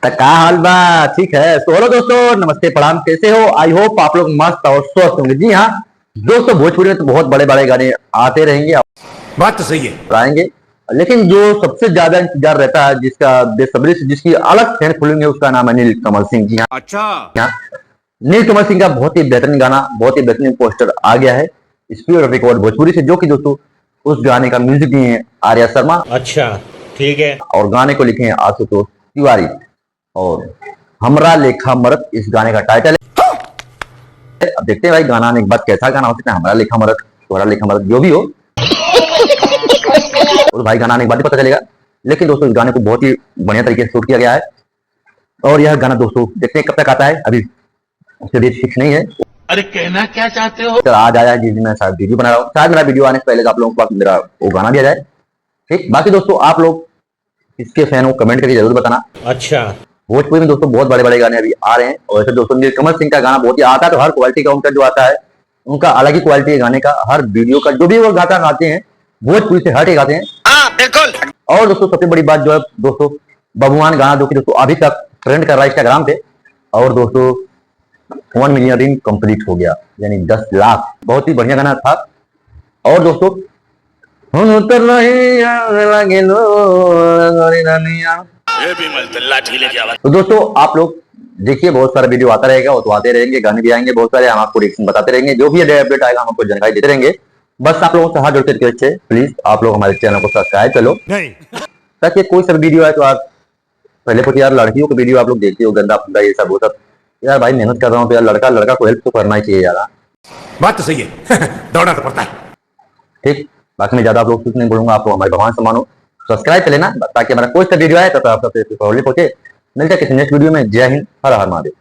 का हाल बा। ठीक है तो हेलो दोस्तों, नमस्ते प्रणाम, कैसे हो? आई होप आप लोग मस्त और स्वस्थ होंगे। जी हाँ दोस्तों, भोजपुरी में तो बहुत बड़े बड़े गाने आते रहेंगे, बात तो सही है। आएंगे, लेकिन जो सबसे ज्यादा इंतजार रहता है, जिसका बेसब्री से जिसकी अलग फैन खुलेंगे, उसका नाम है नील कमल सिंह। जी अच्छा। हाँ, नील कमल सिंह का बहुत ही बेहतरीन गाना, बहुत ही बेहतरीन पोस्टर आ गया है स्पीड रिकॉर्ड भोजपुरी से, जो कि दोस्तों उस गाने का म्यूजिक दिए हैं आर्या शर्मा अच्छा ठीक है। और गाने को लिखे हैं आशुतोष तिवारी। और हमरा लेखा मरद इस गाने का टाइटल है। अब देखते हैं भाई गाना आने के बाद कैसा गाना हो सकता है। हमरा लेखा मरद, तोहरा लेखा मरद, जो भी हो, और भाई गाना आने के बाद ही पता चलेगा। लेकिन दोस्तों इस गाने को बहुत ही बढ़िया तरीके से शूट किया गया है, और यह गाना दोस्तों देखते हैं कब तक आता है, अभी उसके डेट फिक्स नहीं है। अरे कहना क्या चाहते हो? सर आज आया जिस दिन मैं शायद वीडियो बना रहा हूँ, शायद मेरा वीडियो आने से पहले आप लोगों के पास मेरा वो गाना भी आ जाए। ठीक, बाकी दोस्तों आप लोग इसके फैन हो कमेंट करके जरूर बताना। अच्छा। भोजपुरी में दोस्तों बहुत बड़े बड़े गाने अभी आ रहे हैं, और ऐसे दोस्तों नील कमल सिंह का गाना बहुत ही आता है, तो हर क्वालिटी का उनका जो आता है, उनका अलग ही क्वालिटी है गाने का। हर वीडियो का जो भी वो गाते हैं भोजपुरी से हट के गाते हैं। बिल्कुल। और दोस्तों सबसे बड़ी बात जो है दोस्तों, बबुआन गाना जो कि दोस्तों अभी तक ट्रेंड कर रहा है इंस्टाग्राम पे, और दोस्तों 1 मिलियन रील कंप्लीट हो गया, यानी 10 लाख। बहुत ही बढ़िया गाना था। और दोस्तों तो दोस्तों आप लोग देखिए, बहुत सारा वीडियो आता रहेगा, वो तो आते रहेंगे, गाने भी आएंगे बहुत सारे, हम आपको रिएक्शन बताते रहेंगे, जो भी अपडेट आएगा हम आपको जानकारी देते रहेंगे। बस आप लोगों से हाथ जोड़ के रिक्वेस्ट है, प्लीज आप लोग हमारे चैनल को सब्सक्राइब कर लो, नहीं। ताकि कोई सा वीडियो आए तो आप पहले कुछ यार लड़कियों का वीडियो आप लोग देखते हो, गंदा फंदा ये सब वो सब, यार भाई मेहनत कर रहा हूँ तो यार लड़का लड़का को हेल्प तो करना ही चाहिए यार। बात तो सही है। दौड़ना तो पड़ता है। ठीक, बाकी मैं ज्यादा आप लोग कुछ नहीं बोलूंगा, आप लोग हमारे भगवान समान हो, सब्सक्राइब कर लेना ताकि हमारा कोई सा वीडियो आए तो आप सबसे पहले पहुंचे। मिलते हैं किसी नेक्स्ट वीडियो में। जय हिंद, हर हर महादेव।